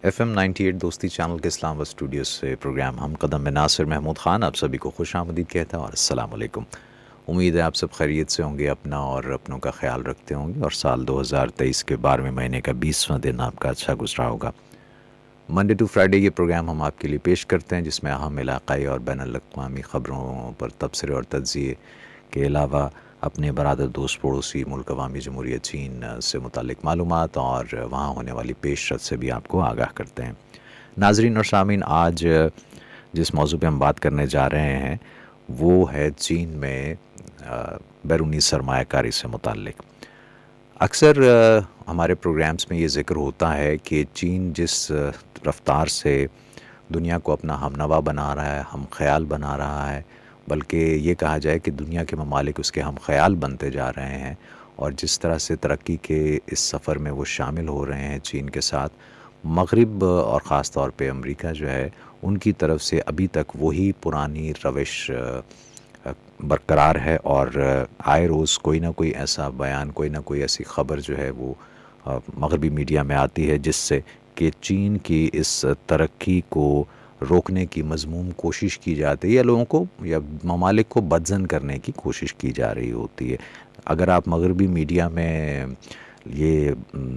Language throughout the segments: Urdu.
FM 98 دوستی چینل کے اسلام آباد اسٹوڈیو سے پروگرام ہم قدم میں ناصر محمود خان آپ سبھی کو خوش آمدید کہتا ہے اور السلام علیکم۔ امید ہے آپ سب خیریت سے ہوں گے، اپنا اور اپنوں کا خیال رکھتے ہوں گے اور سال 2023 کے 12ویں مہینے کا 20واں دن آپ کا اچھا گزرا ہوگا۔ منڈے ٹو فرائیڈے یہ پروگرام ہم آپ کے لیے پیش کرتے ہیں جس میں اہم علاقائی اور بین الاقوامی خبروں پر تبصرے اور تجزیے کے علاوہ اپنے برادر دوست پڑوسی ملک عوامی جمہوریہ چین سے متعلق معلومات اور وہاں ہونے والی پیش رفت سے بھی آپ کو آگاہ کرتے ہیں۔ ناظرین اور سامعین، آج جس موضوع پہ ہم بات کرنے جا رہے ہیں وہ ہے چین میں بیرونی سرمایہ کاری سے متعلق۔ اکثر ہمارے پروگرامز میں یہ ذکر ہوتا ہے کہ چین جس رفتار سے دنیا کو اپنا ہم نوا بنا رہا ہے، ہم خیال بنا رہا ہے، بلکہ یہ کہا جائے کہ دنیا کے ممالک اس کے ہم خیال بنتے جا رہے ہیں، اور جس طرح سے ترقی کے اس سفر میں وہ شامل ہو رہے ہیں چین کے ساتھ، مغرب اور خاص طور پہ امریکہ جو ہے ان کی طرف سے ابھی تک وہی پرانی روش برقرار ہے، اور آئے روز کوئی نہ کوئی ایسا بیان، کوئی نہ کوئی ایسی خبر جو ہے وہ مغربی میڈیا میں آتی ہے جس سے کہ چین کی اس ترقی کو روکنے کی مذموم کوشش کی جاتی ہے، یا لوگوں کو یا ممالک کو بدزن کرنے کی کوشش کی جا رہی ہوتی ہے۔ اگر آپ مغربی میڈیا میں یہ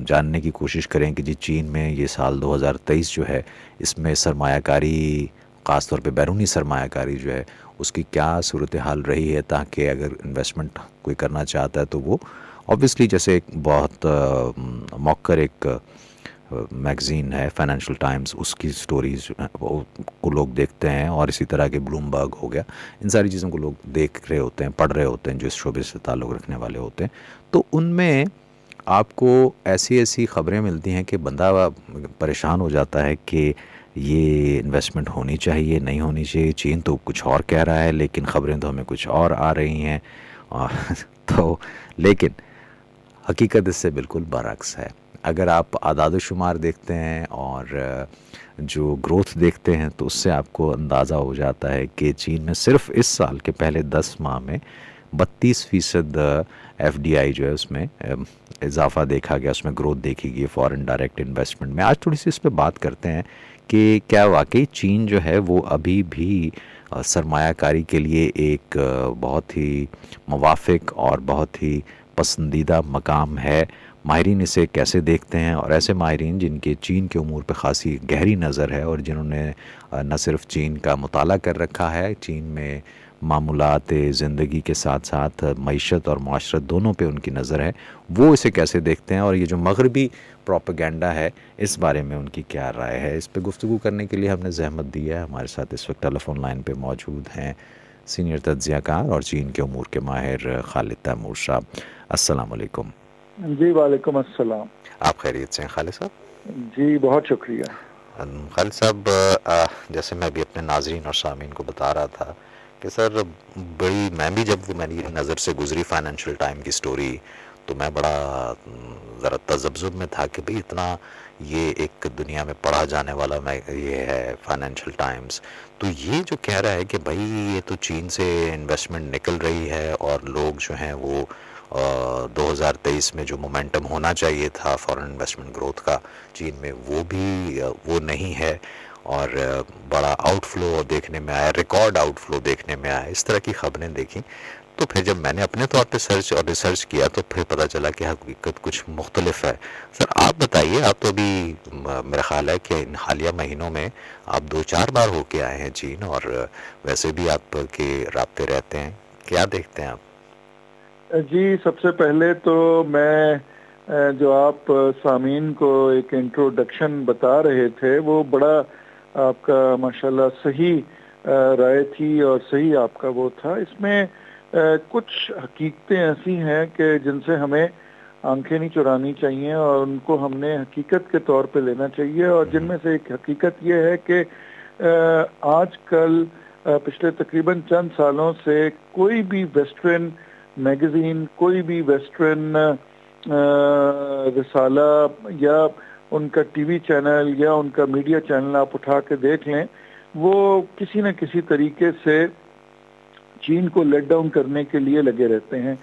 جاننے کی کوشش کریں کہ جی چین میں یہ سال 2023 جو ہے اس میں سرمایہ کاری، خاص طور پہ بیرونی سرمایہ کاری جو ہے اس کی کیا صورتحال رہی ہے، تاکہ اگر انویسٹمنٹ کوئی کرنا چاہتا ہے تو وہ اوبویسلی، جیسے ایک بہت موقر ایک میگزین ہے فائنینشیل ٹائمز، اس کی سٹوریز کو لوگ دیکھتے ہیں، اور اسی طرح کے بلومبرگ ہو گیا، ان ساری چیزوں کو لوگ دیکھ رہے ہوتے ہیں، پڑھ رہے ہوتے ہیں جو اس شعبے سے تعلق رکھنے والے ہوتے ہیں۔ تو ان میں آپ کو ایسی ایسی خبریں ملتی ہیں کہ بندہ پریشان ہو جاتا ہے کہ یہ انویسٹمنٹ ہونی چاہیے نہیں ہونی چاہیے، چین تو کچھ اور کہہ رہا ہے لیکن خبریں تو ہمیں کچھ اور آ رہی ہیں۔ تو لیکن حقیقت اس سے بالکل برعکس ہے۔ اگر آپ اعداد و شمار دیکھتے ہیں اور جو گروتھ دیکھتے ہیں تو اس سے آپ کو اندازہ ہو جاتا ہے کہ چین میں صرف اس سال کے پہلے 10 ماہ میں 32% ایف ڈی آئی جو ہے اس میں اضافہ دیکھا گیا، اس میں گروتھ دیکھی گئی فارن ڈائریکٹ انویسٹمنٹ میں۔ آج تھوڑی سی اس پہ بات کرتے ہیں کہ کیا واقعی چین جو ہے وہ ابھی بھی سرمایہ کاری کے لیے ایک بہت ہی موافق اور بہت ہی پسندیدہ مقام ہے۔ ماہرین اسے کیسے دیکھتے ہیں، اور ایسے ماہرین جن کے چین کے امور پہ خاصی گہری نظر ہے اور جنہوں نے نہ صرف چین کا مطالعہ کر رکھا ہے، چین میں معمولات زندگی کے ساتھ ساتھ معیشت اور معاشرت دونوں پہ ان کی نظر ہے، وہ اسے کیسے دیکھتے ہیں، اور یہ جو مغربی پروپیگنڈا ہے اس بارے میں ان کی کیا رائے ہے، اس پہ گفتگو کرنے کے لیے ہم نے زحمت دی ہے۔ ہمارے ساتھ اس وقت ٹیلی فون لائن پہ موجود ہیں سینئر تجزیہ کار اور چین کے امور کے ماہر خالد تیمور صاحب۔ السلام علیکم۔ جی وعلیکم السلام۔ آپ خیریت سے ہیں خالد صاحب؟ جی بہت شکریہ۔ خالد صاحب، جیسے میں بھی اپنے ناظرین اور سامعین کو بتا رہا تھا کہ سر میں بھی جب وہ میری نظر سے گزری فائنینشیل ٹائم کی سٹوری تو میں بڑا ذرا تذبذب میں تھا کہ بھئی اتنا یہ ایک دنیا میں پڑھا جانے والا یہ ہے فائنینشیل ٹائمز، تو یہ جو کہہ رہا ہے کہ بھائی یہ تو چین سے انویسٹمنٹ نکل رہی ہے اور لوگ جو ہیں وہ 2023 میں جو مومنٹم ہونا چاہیے تھا فارن انویسٹمنٹ گروتھ کا چین میں وہ نہیں ہے، اور بڑا آؤٹ فلو دیکھنے میں آیا، ریکارڈ آؤٹ فلو دیکھنے میں آیا، اس طرح کی خبریں دیکھیں، تو پھر جب میں نے اپنے طور پہ سرچ اور ریسرچ کیا تو پھر پتہ چلا کہ حقیقت کچھ مختلف ہے۔ سر آپ بتائیے، آپ تو ابھی میرا خیال ہے کہ ان حالیہ مہینوں میں آپ 2-4 بار ہو کے آئے ہیں چین، اور ویسے بھی آپ کے رابطے رہتے ہیں، کیا دیکھتے ہیں آپ؟ جی سب سے پہلے تو میں جو آپ سامعین کو ایک انٹروڈکشن بتا رہے تھے وہ بڑا آپ کا ماشاءاللہ صحیح رائے تھی اور صحیح آپ کا وہ تھا۔ اس میں کچھ حقیقتیں ایسی ہیں کہ جن سے ہمیں آنکھیں نہیں چرانی چاہیے اور ان کو ہم نے حقیقت کے طور پہ لینا چاہیے، اور جن میں سے ایک حقیقت یہ ہے کہ آج کل پچھلے تقریباً چند سالوں سے کوئی بھی ویسٹرن میگزین، کوئی بھی ویسٹرن رسالہ یا ان کا ٹی وی چینل یا ان کا میڈیا چینل آپ اٹھا کے دیکھ لیں، وہ کسی نہ کسی طریقے سے چین کو لیٹ ڈاؤن کرنے کے لیے لگے رہتے ہیں۔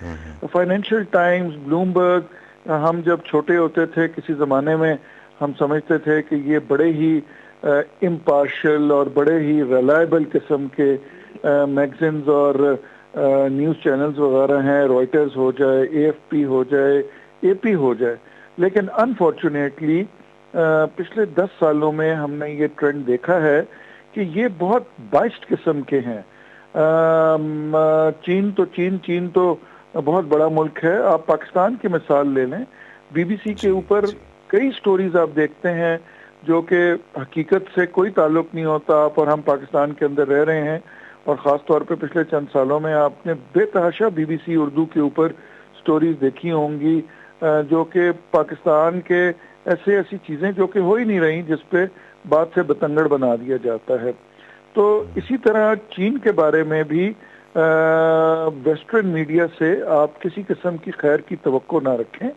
فائنینشیل ٹائمز، بلومبرگ، ہم جب چھوٹے ہوتے تھے کسی زمانے میں ہم سمجھتے تھے کہ یہ بڑے ہی امپارشل اور بڑے ہی ریلائبل قسم کے میگزینز اور نیوز چینلز وغیرہ ہیں، رائٹرز ہو جائے، اے ایف پی ہو جائے، اے پی ہو جائے، لیکن انفارچونیٹلی پچھلے 10 سالوں میں ہم نے یہ ٹرینڈ دیکھا ہے کہ یہ بہت بائسڈ قسم کے ہیں۔ چین تو بہت بڑا ملک ہے، آپ پاکستان کی مثال لے لیں، بی بی سی کے اوپر کئی سٹوریز آپ دیکھتے ہیں جو کہ حقیقت سے کوئی تعلق نہیں ہوتا، آپ اور ہم پاکستان کے اندر رہ رہے ہیں، اور خاص طور پہ پچھلے چند سالوں میں آپ نے بے تحاشا بی بی سی اردو کے اوپر سٹوریز دیکھی ہوں گی جو کہ پاکستان کے ایسی چیزیں جو کہ ہو ہی نہیں رہی، جس پہ بات سے بتنگڑ بنا دیا جاتا ہے۔ تو اسی طرح چین کے بارے میں بھی ویسٹرن میڈیا سے آپ کسی قسم کی خیر کی توقع نہ رکھیں،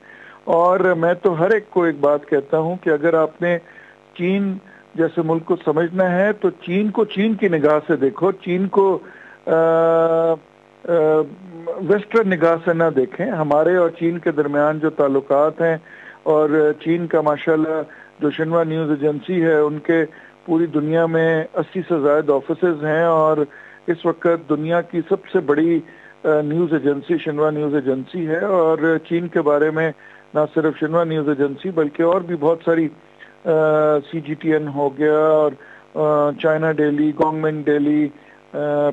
اور میں تو ہر ایک کو ایک بات کہتا ہوں کہ اگر آپ نے چین جیسے ملک کو سمجھنا ہے تو چین کو چین کی نگاہ سے دیکھو، چین کو ویسٹرن نگاہ سے نہ دیکھیں۔ ہمارے اور چین کے درمیان جو تعلقات ہیں، اور چین کا ماشاءاللہ جو شنوا نیوز ایجنسی ہے، ان کے پوری دنیا میں 80 سے زائد آفیسز ہیں، اور اس وقت دنیا کی سب سے بڑی نیوز ایجنسی شنوا نیوز ایجنسی ہے، اور چین کے بارے میں نہ صرف شنوا نیوز ایجنسی بلکہ اور بھی بہت ساری سی جی ٹی این ہو گیا، اور China Daily, government daily,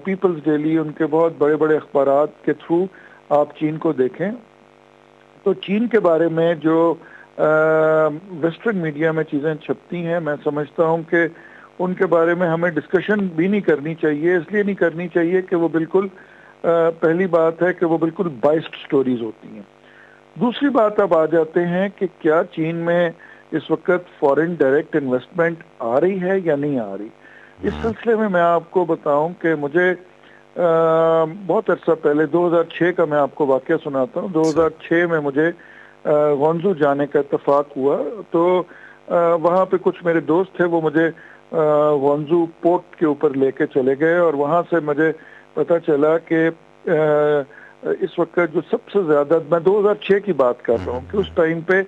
people's daily, ان کے بہت بڑے بڑے اخبارات کے تھرو آپ چین کو دیکھیں تو چین کے بارے میں جو ویسٹرن میڈیا میں چیزیں چھپتی ہیں، میں سمجھتا ہوں کہ ان کے بارے میں ہمیں ڈسکشن بھی نہیں کرنی چاہیے، اس لیے نہیں کرنی چاہیے کہ وہ بالکل پہلی بات ہے کہ وہ بالکل بائسڈ سٹوریز ہوتی ہیں۔ دوسری بات اب آ جاتے ہیں کہ کیا چین میں اس وقت فورن ڈائریکٹ انویسٹمنٹ آ رہی ہے یا نہیں آ رہی۔ اس سلسلے میں میں آپ کو بتاؤں کہ مجھے بہت عرصہ پہلے 2006 کا میں آپ کو واقعہ سناتا ہوں۔ 2006 میں مجھے گوانزو جانے کا اتفاق ہوا، تو وہاں پہ کچھ میرے دوست تھے، وہ مجھے گوانزو پورٹ کے اوپر لے کے چلے گئے، اور وہاں سے مجھے پتہ چلا کہ اس وقت جو سب سے زیادہ، میں 2006 کی بات کر رہا ہوں کہ اس ٹائم پہ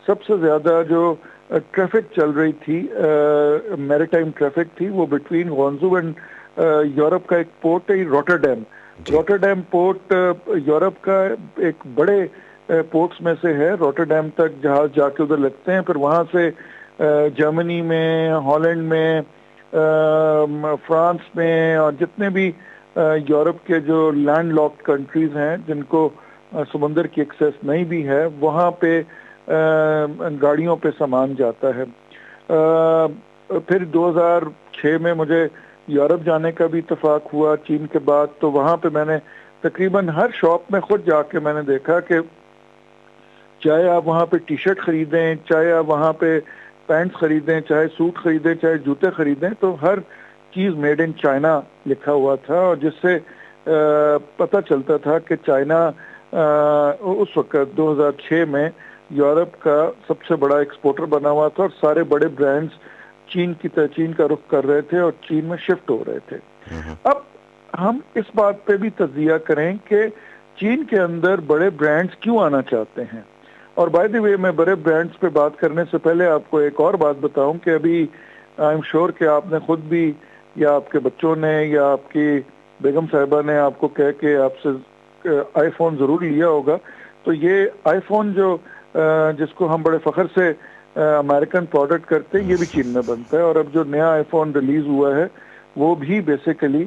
سب سے زیادہ جو ٹریفک چل رہی تھی، میریٹائم ٹریفک تھی، وہ بٹوین گوانزو اینڈ یورپ کا ایک پورٹ ہے روٹرڈیم۔ روٹرڈیم پورٹ یورپ کا ایک بڑے پورٹس میں سے ہے، روٹرڈیم تک جہاز جا کے ادھر لگتے ہیں، پھر وہاں سے جرمنی میں، ہالینڈ میں، فرانس میں، اور جتنے بھی یورپ کے جو لینڈ لاکڈ کنٹریز ہیں جن کو سمندر کی ایکسیس نہیں بھی ہے، وہاں پہ گاڑیوں پہ سامان جاتا ہے۔ پھر 2006 میں مجھے یورپ جانے کا بھی اتفاق ہوا چین کے بعد، تو وہاں پہ میں نے تقریباً ہر شاپ میں خود جا کے میں نے دیکھا کہ چاہے آپ وہاں پہ ٹی شرٹ خریدیں، چاہے آپ وہاں پہ پینٹس خریدیں، چاہے سوٹ خریدیں، چاہے جوتے خریدیں، تو ہر چیز میڈ ان چائنا لکھا ہوا تھا، اور جس سے پتہ چلتا تھا کہ چائنا اس وقت 2006 میں یورپ کا سب سے بڑا ایکسپورٹر بنا ہوا تھا، اور سارے بڑے برانڈز چین کا رخ کر رہے تھے اور چین میں شفٹ ہو رہے تھے۔ اب ہم اس بات پہ بھی تجزیہ کریں کہ چین کے اندر بڑے برانڈز کیوں آنا چاہتے ہیں، اور بائی دی وے میں بڑے برانڈز پہ بات کرنے سے پہلے آپ کو ایک اور بات بتاؤں کہ ابھی آئی ایم شیور کہ آپ نے خود بھی، یا آپ کے بچوں نے، یا آپ کی بیگم صاحبہ نے آپ کو کہہ کے آپ سے آئی فون ضرور لیا ہوگا، تو یہ آئی فون جو جس کو ہم بڑے فخر سے امریکن پروڈکٹ کرتے ہیں، یہ بھی چین میں بنتا ہے، اور اب جو نیا آئی فون ریلیز ہوا ہے وہ بھی بیسیکلی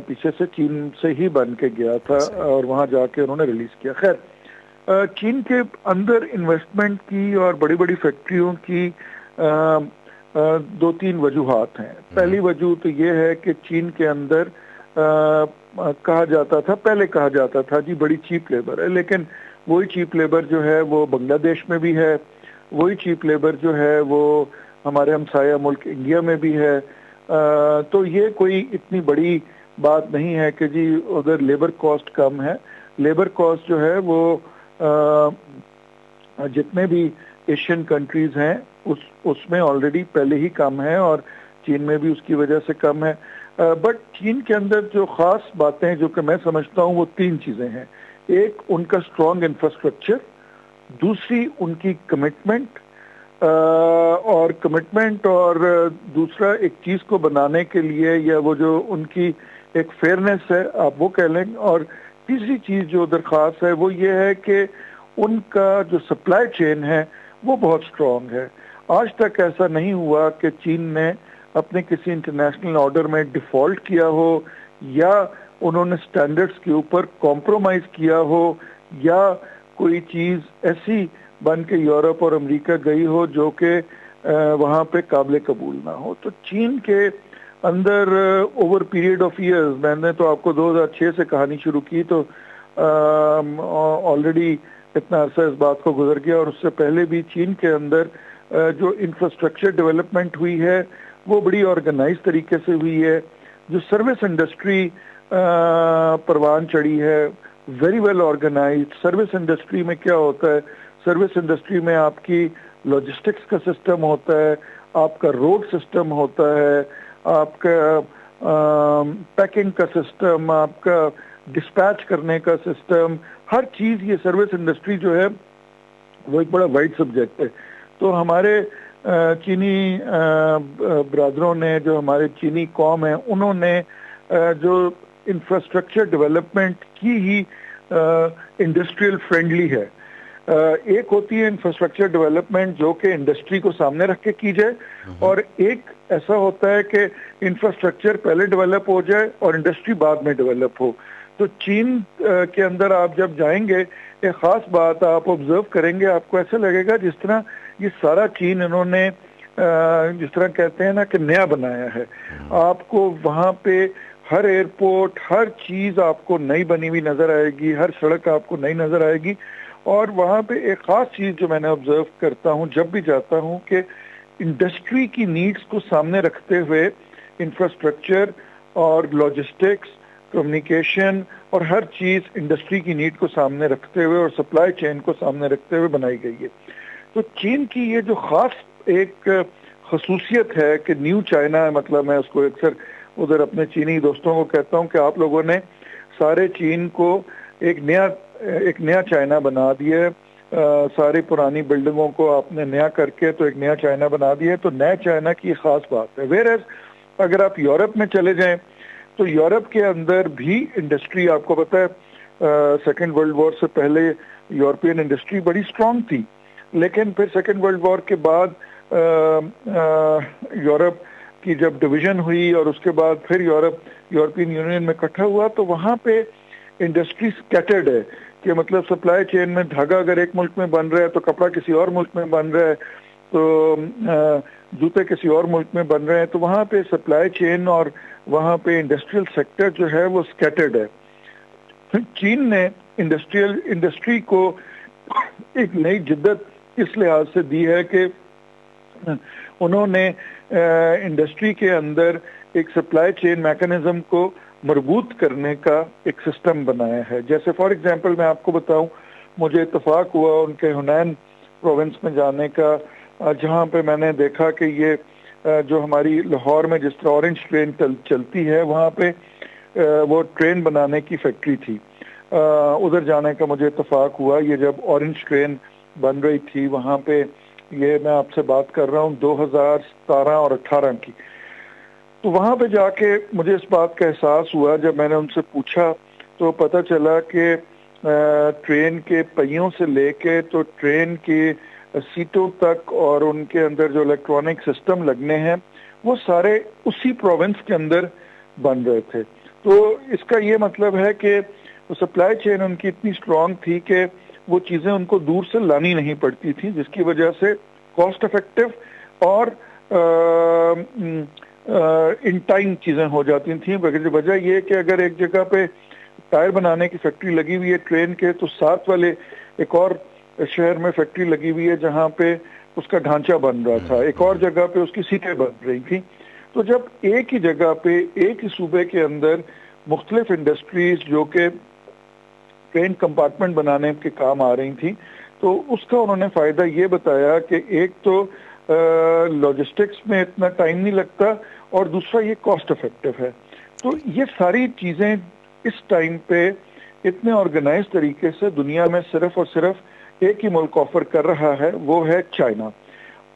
پیچھے سے چین سے ہی بن کے گیا تھا، اور وہاں جا کے انہوں نے ریلیز کیا۔ خیر، چین کے اندر انویسٹمنٹ کی اور بڑی بڑی فیکٹریوں کی 2-3 وجوہات ہیں۔ پہلی وجہ تو یہ ہے کہ چین کے اندر پہلے کہا جاتا تھا جی بڑی چیپ لیبر ہے، لیکن وہی چیپ لیبر جو ہے وہ بنگلہ دیش میں بھی ہے، وہی چیپ لیبر جو ہے وہ ہمارے ہمسایہ ملک انڈیا میں بھی ہے، تو یہ کوئی اتنی بڑی بات نہیں ہے کہ جی ادھر لیبر کاسٹ کم ہے۔ لیبر کاسٹ جو ہے وہ جتنے بھی ایشین کنٹریز ہیں اس میں آلریڈی پہلے ہی کم ہے، اور چین میں بھی اس کی وجہ سے کم ہے۔ بٹ چین کے اندر جو خاص باتیں جو کہ میں سمجھتا ہوں وہ 3 چیزیں ہیں۔ ایک ان کا اسٹرانگ انفراسٹرکچر، دوسری ان کی کمٹمنٹ، اور کمٹمنٹ اور دوسرا ایک چیز کو بنانے کے لیے یا وہ جو ان کی ایک فیئرنیس ہے آپ وہ کہہ لیں، اور تیسری چیز جو درخواست ہے وہ یہ ہے کہ ان کا جو سپلائی چین ہے وہ بہت سٹرونگ ہے. آج تک ایسا نہیں ہوا کہ چین نے اپنے کسی انٹرنیشنل آرڈر میں ڈیفالٹ کیا ہو یا انہوں نے سٹینڈرڈز کے اوپر کمپرومائز کیا ہو یا کوئی چیز ایسی بن کے یورپ اور امریکہ گئی ہو جو کہ وہاں پہ قابل قبول نہ ہو. تو چین کے اندر اوور پیریڈ آف ایئرز، میں نے تو آپ کو 2006 سے کہانی شروع کی تو آلریڈی اتنا عرصہ اس بات کو گزر گیا، اور اس سے پہلے بھی چین کے اندر جو انفراسٹرکچر ڈیولپمنٹ ہوئی ہے وہ بڑی آرگنائز طریقے سے ہوئی ہے. جو سروس انڈسٹری پروان چڑھی ہے very well organised. Service industry میں کیا ہوتا ہے؟ سروس انڈسٹری میں آپ کی لاجسٹکس کا سسٹم ہوتا ہے، آپ کا روڈ سسٹم ہوتا ہے، آپ کا پیکنگ کا سسٹم، آپ کا ڈسپیچ کرنے کا سسٹم، ہر چیز. یہ سروس انڈسٹری جو ہے وہ ایک بڑا وائڈ سبجیکٹ ہے. تو ہمارے چینی برادروں نے، جو ہمارے چینی قوم ہیں، انہوں نے جو انفراسٹرکچر ڈیولپمنٹ کی ہی انڈسٹریل فرینڈلی ہے. ایک ہوتی ہے انفراسٹرکچر ڈیولپمنٹ جو کہ انڈسٹری کو سامنے رکھ کے کی جائے، اور ایک ایسا ہوتا ہے کہ انفراسٹرکچر پہلے ڈیولپ ہو جائے اور انڈسٹری بعد میں ڈیولپ ہو. تو چین کے اندر آپ جب جائیں گے ایک خاص بات آپ آبزرو کریں گے، آپ کو ایسا لگے گا جس طرح یہ سارا چین انہوں نے جس طرح کہتے ہیں نا کہ نیا بنایا ہے. آپ کو وہاں پہ ہر ایئرپورٹ، ہر چیز آپ کو نئی بنی ہوئی نظر آئے گی، ہر سڑک آپ کو نئی نظر آئے گی. اور وہاں پہ ایک خاص چیز جو میں نے آبزرو کرتا ہوں جب بھی جاتا ہوں کہ انڈسٹری کی نیڈز کو سامنے رکھتے ہوئے انفراسٹرکچر اور لاجسٹکس، کمیونیکیشن اور ہر چیز انڈسٹری کی نیڈ کو سامنے رکھتے ہوئے اور سپلائی چین کو سامنے رکھتے ہوئے بنائی گئی ہے. تو چین کی یہ جو خاص ایک خصوصیت ہے کہ نیو چائنا، مطلب میں اس کو اکثر ادھر اپنے چینی دوستوں کو کہتا ہوں کہ آپ لوگوں نے سارے چین کو ایک نیا چائنا بنا دیا ہے. ساری پرانی بلڈنگوں کو آپ نے نیا کر کے تو ایک نیا چائنا بنا دیا ہے. تو نیا چائنا کی خاص بات ہے. ویئر ایز اگر آپ یورپ میں چلے جائیں تو یورپ کے اندر بھی انڈسٹری، آپ کو پتہ ہے سیکنڈ ورلڈ وار سے پہلے یورپین انڈسٹری بڑی سٹرونگ تھی، لیکن پھر سیکنڈ ورلڈ وار کے بعد یورپ کی جب ڈویژن ہوئی اور اس کے بعد پھر یورپین یونین میں اکٹھا ہوا تو وہاں پہ انڈسٹری سکیٹرڈ ہے کہ مطلب سپلائی چین میں دھاگا اگر ایک ملک میں بن رہا ہے تو کپڑا کسی اور ملک میں بن رہا ہے، تو جوتے کسی اور ملک میں بن رہے ہیں. تو وہاں پہ سپلائی چین اور وہاں پہ انڈسٹریل سیکٹر جو ہے وہ سکیٹرڈ ہے. چین نے انڈسٹری کو ایک نئی جدت اس لحاظ سے دی ہے کہ انہوں نے انڈسٹری کے اندر ایک سپلائی چین میکانزم کو مربوط کرنے کا ایک سسٹم بنایا ہے. جیسے فار ایگزامپل میں آپ کو بتاؤں، مجھے اتفاق ہوا ان کے ہنین پروونس میں جانے کا، جہاں پہ میں نے دیکھا کہ یہ جو ہماری لاہور میں جس طرح اورنج ٹرین چلتی ہے وہاں پہ وہ ٹرین بنانے کی فیکٹری تھی. ادھر جانے کا مجھے اتفاق ہوا. یہ جب اورنج ٹرین بن رہی تھی وہاں پہ، یہ میں آپ سے بات کر رہا ہوں 2017 اور 18 کی، تو وہاں پہ جا کے مجھے اس بات کا احساس ہوا. جب میں نے ان سے پوچھا تو پتہ چلا کہ ٹرین کے پہیوں سے لے کے تو ٹرین کی سیٹوں تک اور ان کے اندر جو الیکٹرانک سسٹم لگنے ہیں وہ سارے اسی پروونس کے اندر بن رہے تھے. تو اس کا یہ مطلب ہے کہ سپلائی چین ان کی اتنی سٹرونگ تھی کہ وہ چیزیں ان کو دور سے لانی نہیں پڑتی تھی، جس کی وجہ سے کاسٹ افیکٹو اور ان ٹائم چیزیں ہو جاتی تھیں. وجہ یہ کہ اگر ایک جگہ پہ ٹائر بنانے کی فیکٹری لگی ہوئی ہے ٹرین کے، تو ساتھ والے ایک اور شہر میں فیکٹری لگی ہوئی ہے جہاں پہ اس کا ڈھانچہ بن رہا تھا، ایک اور جگہ پہ اس کی سیٹیں بن رہی تھیں. تو جب ایک ہی جگہ پہ ایک ہی صوبے کے اندر مختلف انڈسٹریز جو کہ ٹرین کمپارٹمنٹ بنانے کے کام آ رہی تھیں، تو اس کا انہوں نے فائدہ یہ بتایا کہ ایک تو لاجسٹکس میں اتنا ٹائم نہیں لگتا اور دوسرا یہ کاسٹ افیکٹو ہے. تو یہ ساری چیزیں اس ٹائم پہ اتنے آرگنائز طریقے سے دنیا میں صرف اور صرف ایک ہی ملک آفر کر رہا ہے، وہ ہے چائنا.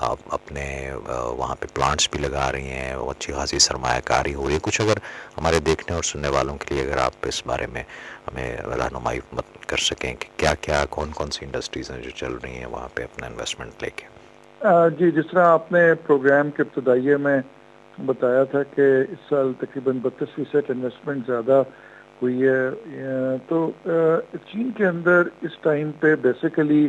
اپنے وہاں پہ پلانٹس بھی لگا رہی ہیں، اچھی خاصی سرمایہ کاری ہو رہی ہے. کچھ اگر ہمارے دیکھنے اور سننے والوں کے لیے اگر آپ اس بارے میں ہمیں رہنمائی کر سکیں کہ کیا کیا کون کون سی انڈسٹریز ہیں جو چل رہی ہیں وہاں پہ اپنا انویسٹمنٹ لے کے. جی، جس طرح آپ نے پروگرام کے ابتدائیے میں بتایا تھا کہ اس سال تقریباً 32% انویسٹمنٹ زیادہ ہوئی ہے، تو چین کے اندر اس ٹائم پہ بیسیکلی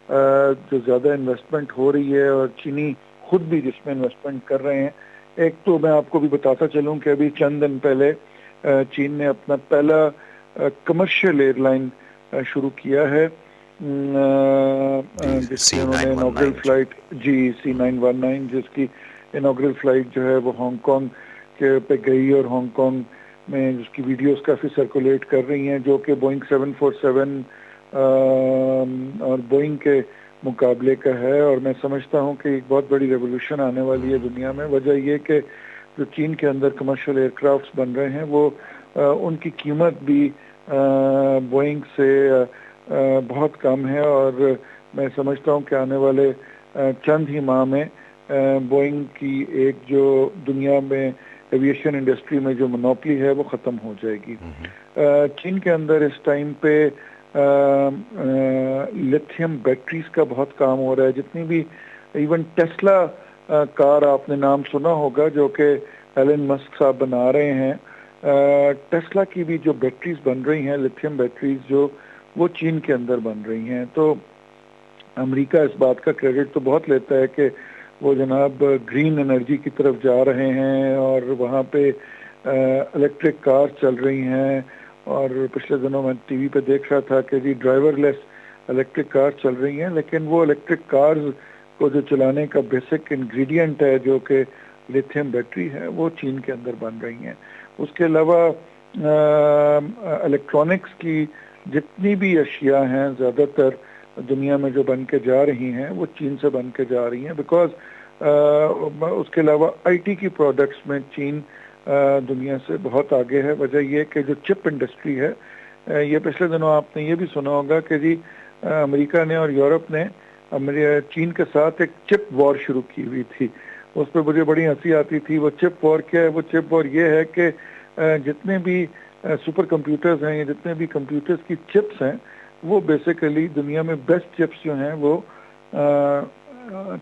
جو زیادہ انویسٹمنٹ ہو رہی ہے اور چینی خود بھی جس میں انویسٹمنٹ کر رہے ہیں. ایک تو میں آپ کو بھی بتاتا چلوں کہ ابھی چند دن پہلے چین نے اپنا پہلا کمرشل ایئر لائن شروع کیا ہے، جس کی انہوں نے انوگرل فلائٹ C919 جس کی انوگرل فلائٹ جو ہے وہ ہانگ کانگ کے پہ گئی اور ہانگ کانگ میں جس کی ویڈیوز کافی سرکولیٹ کر رہی ہیں، جو کہ بوئنگ 747 اور بوئنگ کے مقابلے کا ہے. اور میں سمجھتا ہوں کہ ایک بہت بڑی ریولوشن آنے والی ہے دنیا میں. وجہ یہ کہ جو چین کے اندر کمرشل ایئر کرافٹس بن رہے ہیں وہ ان کی قیمت بھی بوئنگ سے بہت کم ہے، اور میں سمجھتا ہوں کہ آنے والے چند ہی ماہ میں بوئنگ کی ایک جو دنیا میں ایویشن انڈسٹری میں جو منوپلی ہے وہ ختم ہو جائے گی. چین کے اندر اس ٹائم پہ لیتھیم بیٹریز کا بہت کام ہو رہا ہے. جتنی بھی ایون ٹیسلا کار آپ نے نام سنا ہوگا جو کہ ایلن مسک صاحب بنا رہے ہیں، ٹیسلا کی بھی جو بیٹریز بن رہی ہیں لیتھیم بیٹریز جو وہ چین کے اندر بن رہی ہیں. تو امریکہ اس بات کا کریڈٹ تو بہت لیتا ہے کہ وہ جناب گرین انرجی کی طرف جا رہے ہیں اور وہاں پہ الیکٹرک کار چل رہی ہیں. اور پچھلے دنوں میں ٹی وی پہ دیکھ رہا تھا کہ جی ڈرائیور لیس الیکٹرک کار چل رہی ہیں، لیکن وہ الیکٹرک کارز کو جو چلانے کا بیسک انگریڈینٹ ہے جو کہ لیتھیم بیٹری ہے وہ چین کے اندر بن رہی ہیں. اس کے علاوہ الیکٹرانکس کی جتنی بھی اشیاء ہیں زیادہ تر دنیا میں جو بن کے جا رہی ہیں وہ چین سے بن کے جا رہی ہیں، بیکاز اس کے علاوہ آئی ٹی کی پروڈکٹس میں چین دنیا سے بہت آگے ہے. وجہ یہ کہ جو چپ انڈسٹری ہے، یہ پچھلے دنوں آپ نے یہ بھی سنا ہوگا کہ جی امریکہ نے اور یورپ نے چین کے ساتھ ایک چپ وار شروع کی ہوئی تھی. اس پہ مجھے بڑی ہنسی آتی تھی. وہ چپ وار کیا ہے؟ وہ چپ وار یہ ہے کہ جتنے بھی سپر کمپیوٹرز ہیں یا جتنے بھی کمپیوٹرز کی چپس ہیں وہ بیسیکلی دنیا میں بیسٹ چپس جو ہیں وہ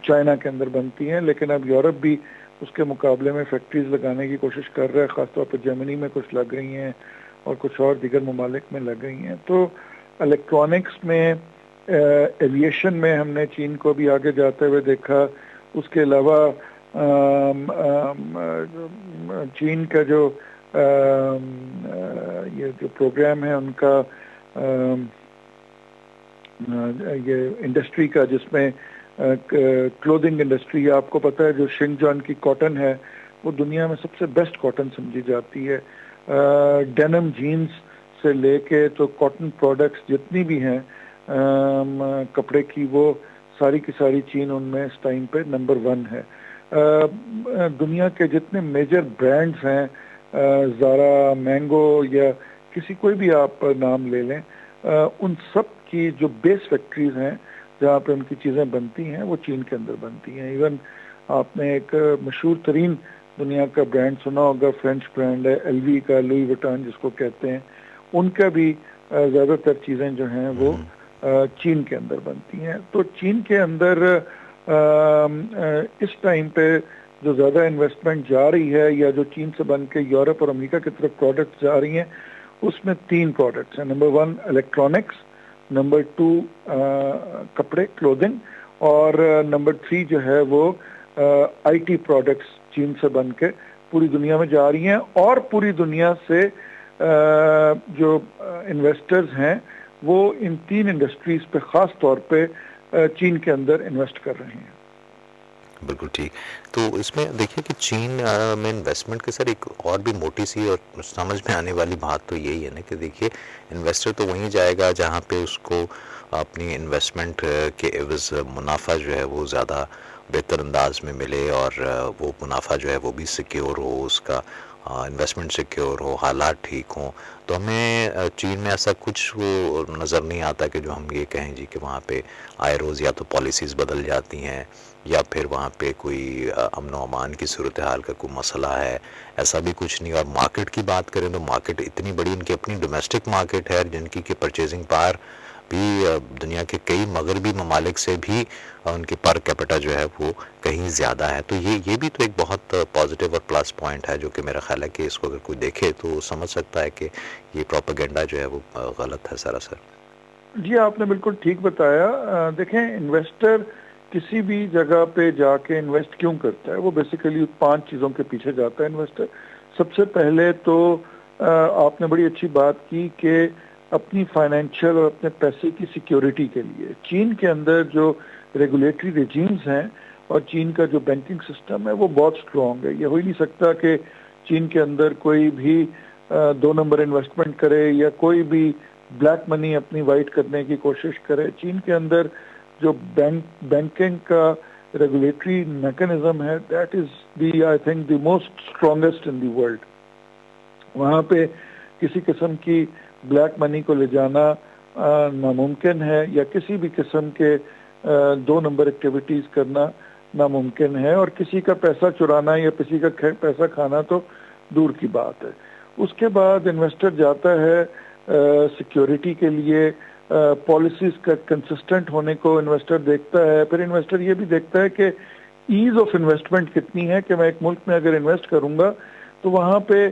چائنا کے اندر بنتی ہیں، لیکن اب یورپ بھی اس کے مقابلے میں فیکٹریز لگانے کی کوشش کر رہا ہے. خاص طور پہ جرمنی میں کچھ لگ رہی ہیں اور کچھ اور دیگر ممالک میں لگ رہی ہیں. تو الیکٹرانکس میں ایویشن میں ہم نے چین کو بھی آگے جاتے ہوئے دیکھا. اس کے علاوہ چین کا جو یہ جو پروگرام ہے ان کا یہ انڈسٹری کا جس میں کلودنگ انڈسٹری، آپ کو پتہ ہے جو شنگجوان کی کاٹن ہے وہ دنیا میں سب سے بیسٹ کاٹن سمجھی جاتی ہے. ڈینم جینز سے لے کے تو کاٹن پروڈکٹس جتنی بھی ہیں کپڑے کی وہ ساری کی ساری چین ان میں اس ٹائم پہ نمبر 1 ہے. دنیا کے جتنے میجر برانڈز ہیں زارا، مینگو یا کسی کوئی بھی آپ نام لے لیں، ان سب کی جو بیس فیکٹریز ہیں جہاں پہ ان کی چیزیں بنتی ہیں وہ چین کے اندر بنتی ہیں. ایون آپ نے ایک مشہور ترین دنیا کا برانڈ سنا ہوگا، فرینچ برانڈ ہے LV کا، لوئی وٹان جس کو کہتے ہیں، ان کا بھی زیادہ تر چیزیں جو ہیں وہ چین کے اندر بنتی ہیں. تو چین کے اندر اس ٹائم پہ جو زیادہ انویسٹمنٹ جا رہی ہے یا جو چین سے بن کے یورپ اور امریکہ کی طرف پروڈکٹس جا رہی ہیں اس میں 3 پروڈکٹس ہیں. نمبر 1 الیکٹرانکس، نمبر 2 کپڑے کلودنگ، اور نمبر 3 جو ہے وہ آئی ٹی پروڈکٹس چین سے بن کے پوری دنیا میں جا رہی ہیں. اور پوری دنیا سے جو انویسٹرز ہیں وہ ان 3 انڈسٹریز پہ خاص طور پہ چین کے اندر انویسٹ کر رہے ہیں. بالکل ٹھیک. تو اس میں دیکھیے کہ چین میں انویسٹمنٹ کے سر ایک اور بھی موٹی سی اور سمجھ میں آنے والی بات تو یہی ہے نا کہ دیکھیے انویسٹر تو وہیں جائے گا جہاں پہ اس کو اپنی انویسٹمنٹ کے عوض منافع جو ہے وہ زیادہ بہتر انداز میں ملے اور وہ منافع جو ہے وہ بھی سیکیور ہو اس کا، انویسٹمنٹ سیکیور ہو، حالات ٹھیک ہوں، تو ہمیں چین میں ایسا کچھ وہ نظر نہیں آتا کہ جو ہم یہ کہیں جی کہ وہاں پہ آئے روز یا تو پالیسیز بدل جاتی ہیں یا پھر وہاں پہ کوئی امن و امان کی صورتحال کا کوئی مسئلہ ہے، ایسا بھی کچھ نہیں۔ اور مارکیٹ کی بات کریں تو مارکیٹ اتنی بڑی ان کی اپنی ڈومیسٹک مارکیٹ ہے جن کی کہ پرچیزنگ پاور بھی دنیا کے کئی مغربی ممالک سے بھی ان کی پر کیپٹا جو ہے وہ کہیں زیادہ ہے۔ تو یہ بھی تو ایک بہت پازیٹیو اور پلس پوائنٹ ہے جو کہ میرا خیال ہے کہ اس کو اگر کوئی دیکھے تو سمجھ سکتا ہے کہ یہ پروپیگنڈا جو ہے وہ غلط ہے سراسر۔ جی آپ نے بالکل ٹھیک بتایا۔ دیکھیں انویسٹر کسی بھی جگہ پہ جا کے انویسٹ کیوں کرتا ہے، وہ بیسیکلی 5 چیزوں کے پیچھے جاتا ہے انویسٹر۔ سب سے پہلے تو آپ نے بڑی اچھی بات کی کہ اپنی فائنینشیل اور اپنے پیسے کی سیکیورٹی کے لیے چین کے اندر جو ریگولیٹری ریجیمز ہیں اور چین کا جو بینکنگ سسٹم ہے وہ بہت سٹرونگ ہے۔ یہ ہو ہی نہیں سکتا کہ چین کے اندر کوئی بھی 2 نمبر انویسٹمنٹ کرے یا کوئی بھی بلیک منی اپنی وائٹ کرنے کی کوشش کرے۔ چین کے اندر جو بینکنگ کا ریگولیٹری میکنزم ہے that is the I think the most strongest in the world. وہاں پہ کسی قسم کی بلیک منی کو لے جانا ناممکن ہے یا کسی بھی قسم کے 2 نمبر ایکٹیویٹیز کرنا ناممکن ہے، اور کسی کا پیسہ چرانا یا کسی کا پیسہ کھانا تو دور کی بات ہے۔ اس کے بعد انویسٹر جاتا ہے سیکیورٹی کے لیے، پالیسیز کا کنسسٹنٹ ہونے کو انویسٹر دیکھتا ہے۔ پھر انویسٹر یہ بھی دیکھتا ہے کہ ایز آف انویسٹمنٹ کتنی ہے، کہ میں ایک ملک میں اگر انویسٹ کروں گا تو وہاں پہ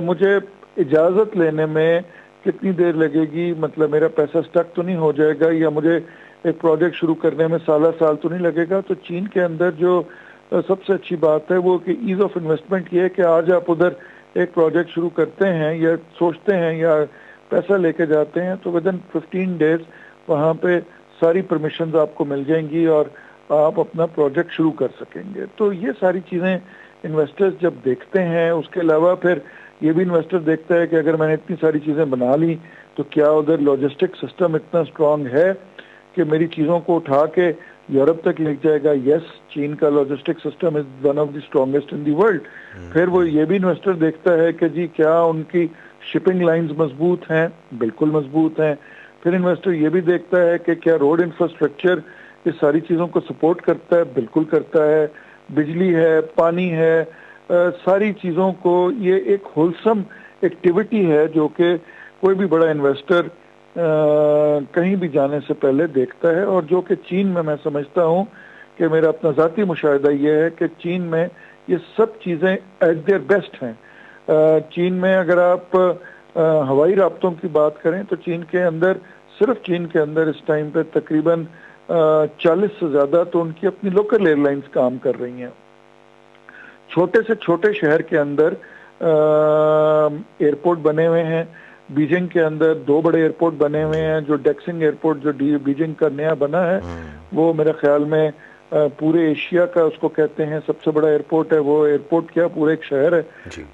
مجھے اجازت لینے میں کتنی دیر لگے گی، مطلب میرا پیسہ سٹک تو نہیں ہو جائے گا یا مجھے ایک پروجیکٹ شروع کرنے میں سال تو نہیں لگے گا۔ تو چین کے اندر جو سب سے اچھی بات ہے وہ کہ ایز آف انویسٹمنٹ یہ ہے کہ آج آپ ادھر ایک پروجیکٹ شروع کرتے ہیں یا سوچتے ہیں یا پیسہ لے کے جاتے ہیں تو ودن 15 ڈیز وہاں پہ ساری پرمیشنز آپ کو مل جائیں گی اور آپ اپنا پروجیکٹ شروع کر سکیں گے۔ تو یہ ساری چیزیں انویسٹرز جب دیکھتے ہیں، اس کے علاوہ پھر یہ بھی انویسٹر دیکھتا ہے کہ اگر میں نے اتنی ساری چیزیں بنا لی تو کیا ادھر لاجسٹک سسٹم اتنا اسٹرانگ ہے کہ میری چیزوں کو اٹھا کے یورپ تک لے جائے گا۔ یس، چین کا logistic system is one of the strongest in the world. پھر وہ یہ بھی انویسٹر دیکھتا ہے کہ جی کیا ان کی شپنگ لائنز مضبوط ہیں، بالکل مضبوط ہیں۔ پھر انویسٹر یہ بھی دیکھتا ہے کہ کیا روڈ انفراسٹرکچر اس ساری چیزوں کو سپورٹ کرتا ہے، بالکل کرتا ہے، بجلی ہے، پانی ہے، ساری چیزوں کو یہ ایک ہولسم ایکٹیویٹی ہے جو کہ کوئی بھی بڑا انویسٹر کہیں بھی جانے سے پہلے دیکھتا ہے، اور جو کہ چین میں سمجھتا ہوں کہ میرا اپنا ذاتی مشاہدہ یہ ہے کہ چین میں یہ سب چیزیں ایٹ دیئر بیسٹ ہیں۔ چین میں اگر آپ ہوائی رابطوں کی بات کریں تو چین کے اندر، صرف چین کے اندر اس ٹائم پہ تقریباً 40 سے زیادہ تو ان کی اپنی لوکل ایئر لائنز کام کر رہی ہیں۔ چھوٹے سے چھوٹے شہر کے اندر ایئرپورٹ بنے ہوئے ہیں۔ بیجنگ کے اندر 2 بڑے ایئرپورٹ بنے ہوئے ہیں۔ جو ڈیکسنگ ایئرپورٹ جو بیجنگ کا نیا بنا ہے وہ میرے خیال میں پورے ایشیا کا اس کو کہتے ہیں سب سے بڑا ایئرپورٹ ہے۔ وہ ایئرپورٹ کیا پورا ایک شہر ہے۔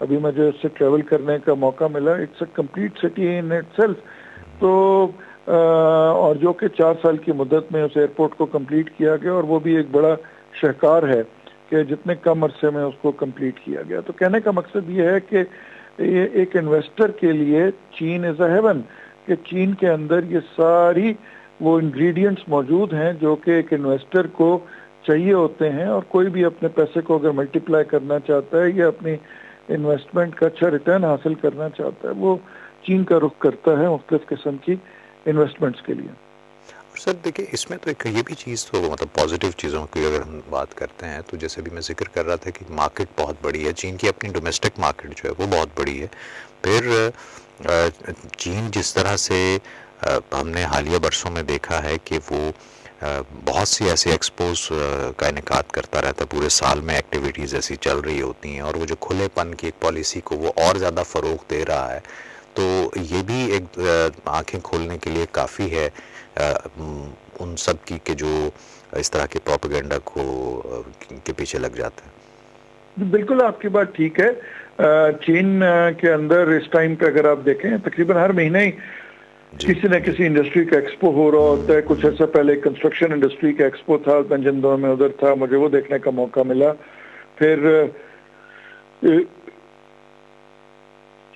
ابھی مجھے اس سے ٹریول کرنے کا موقع ملا، it's a complete city in itself. تو اور جو کہ 4 سال کی مدت میں اس ایئرپورٹ کو کمپلیٹ کیا گیا، اور وہ بھی ایک بڑا شاہکار ہے کہ جتنے کم عرصے میں اس کو کمپلیٹ کیا گیا۔ تو کہنے کا مقصد یہ ہے کہ ایک انویسٹر کے لیے چین از اے ہیون، کہ چین کے اندر یہ ساری وہ انگریڈینٹس موجود ہیں جو کہ ایک انویسٹر کو چاہیے ہوتے ہیں، اور کوئی بھی اپنے پیسے کو اگر ملٹیپلائی کرنا چاہتا ہے یا اپنی انویسٹمنٹ کا اچھا ریٹرن حاصل کرنا چاہتا ہے وہ چین کا رخ کرتا ہے مختلف قسم کی انویسٹمنٹس کے لیے۔ سر دیکھیں اس میں تو ایک یہ بھی چیز تو مطلب پازیٹیو چیزوں کی اگر ہم بات کرتے ہیں تو جیسے بھی میں ذکر کر رہا تھا کہ مارکیٹ بہت بڑی ہے، چین کی اپنی ڈومیسٹک مارکیٹ جو ہے وہ بہت بڑی ہے۔ پھر چین جس طرح سے ہم نے حالیہ برسوں میں دیکھا ہے کہ وہ بہت سی ایسے ایکسپوز کا انعقاد کرتا رہتا ہے، پورے سال میں ایکٹیویٹیز ایسی چل رہی ہوتی ہیں، اور وہ جو کھلے پن کی ایک پالیسی کو وہ اور زیادہ فروغ دے رہا ہے۔ تو یہ بھی ایک آنکھیں کھولنے کے لیے کافی ہے ان سب کی کہ جو اس طرح کے پروپیگنڈا کو کے پیچھے لگ جاتے ہیں۔ بالکل آپ کی بات ٹھیک ہے۔ چین کے اندر اس ٹائم پہ اگر آپ دیکھیں تقریباً ہر مہینے ہی کسی نہ کسی انڈسٹری کا ایکسپو ہو رہا ہوتا ہے۔ کچھ عرصہ پہلے کنسٹرکشن انڈسٹری کا ایکسپو تھا، میں جن دور میں ادھر تھا مجھے وہ دیکھنے کا موقع ملا۔ پھر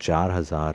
4,000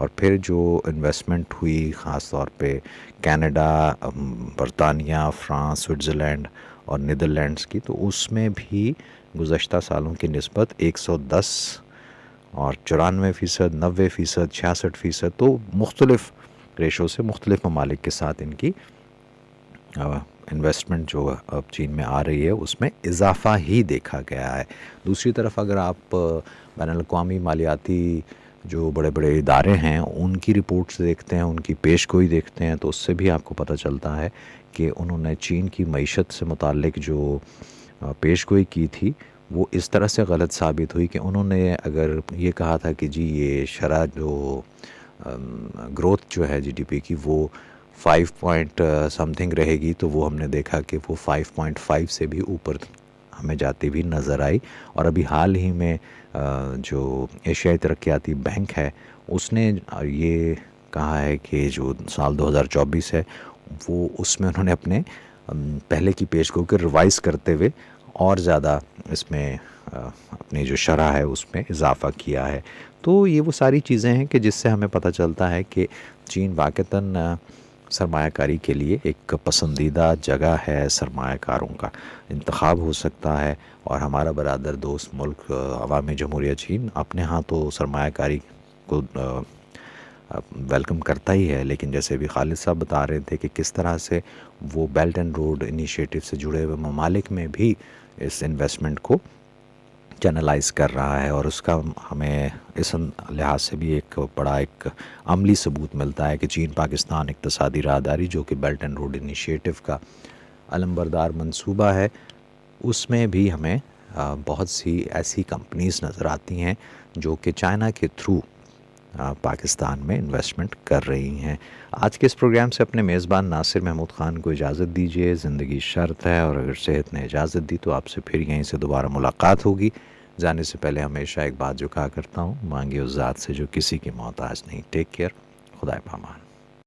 اور پھر جو انویسٹمنٹ ہوئی خاص طور پہ کینیڈا، برطانیہ، فرانس، سوئٹزرلینڈ اور نیدرلینڈز کی، تو اس میں بھی گزشتہ سالوں کی نسبت 110 اور 94%، 90%، 66%، تو مختلف ریشو سے مختلف ممالک کے ساتھ ان کی انویسٹمنٹ جو اب چین میں آ رہی ہے اس میں اضافہ ہی دیکھا گیا ہے۔ دوسری طرف اگر آپ بین الاقوامی مالیاتی جو بڑے بڑے ادارے ہیں ان کی رپورٹس دیکھتے ہیں، ان کی پیش گوئی دیکھتے ہیں، تو اس سے بھی آپ کو پتہ چلتا ہے کہ انہوں نے چین کی معیشت سے متعلق جو پیش گوئی کی تھی وہ اس طرح سے غلط ثابت ہوئی کہ انہوں نے اگر یہ کہا تھا کہ جی یہ شرح جو گروتھ جو ہے جی ڈی پی کی وہ 5 پوائنٹ سم تھنگ رہے گی، تو وہ ہم نے دیکھا کہ وہ 5.5 سے بھی اوپر ہمیں جاتی ہوئی نظر آئی۔ اور ابھی حال ہی میں جو ایشیائی ترقیاتی بینک ہے اس نے یہ کہا ہے کہ جو سال 2024 ہے وہ اس میں انہوں نے اپنے پہلے کی پیش گوئی کو ریوائز کرتے ہوئے اور زیادہ اس میں اپنی جو شرح ہے اس میں اضافہ کیا ہے۔ تو یہ وہ ساری چیزیں ہیں کہ جس سے ہمیں پتہ چلتا ہے کہ چین واقعتاً سرمایہ کاری کے لیے ایک پسندیدہ جگہ ہے، سرمایہ کاروں کا انتخاب ہو سکتا ہے۔ اور ہمارا برادر دوست ملک عوامی جمہوریہ چین اپنے ہاں تو سرمایہ کاری کو ویلکم کرتا ہی ہے، لیکن جیسے بھی خالد صاحب بتا رہے تھے کہ کس طرح سے وہ بیلٹ اینڈ روڈ انیشیٹو سے جڑے ہوئے ممالک میں بھی اس انویسٹمنٹ کو چینلائز کر رہا ہے، اور اس کا ہمیں اس لحاظ سے بھی ایک بڑا ایک عملی ثبوت ملتا ہے کہ چین پاکستان اقتصادی راہداری جو کہ بیلٹ اینڈ روڈ انیشیٹو کا علمبردار منصوبہ ہے، اس میں بھی ہمیں بہت سی ایسی کمپنیز نظر آتی ہیں جو کہ چائنا کے تھرو پاکستان میں انویسٹمنٹ کر رہی ہیں۔ آج کے اس پروگرام سے اپنے میزبان ناصر محمود خان کو اجازت دیجیے، زندگی شرط ہے اور اگر صحت نے اجازت دی تو آپ سے پھر یہیں سے دوبارہ ملاقات ہوگی۔ جانے سے پہلے ہمیشہ ایک بات جو کہا کرتا ہوں، مانگے اس ذات سے جو کسی کی محتاج نہیں۔ ٹیک کیئر، خدا پامان۔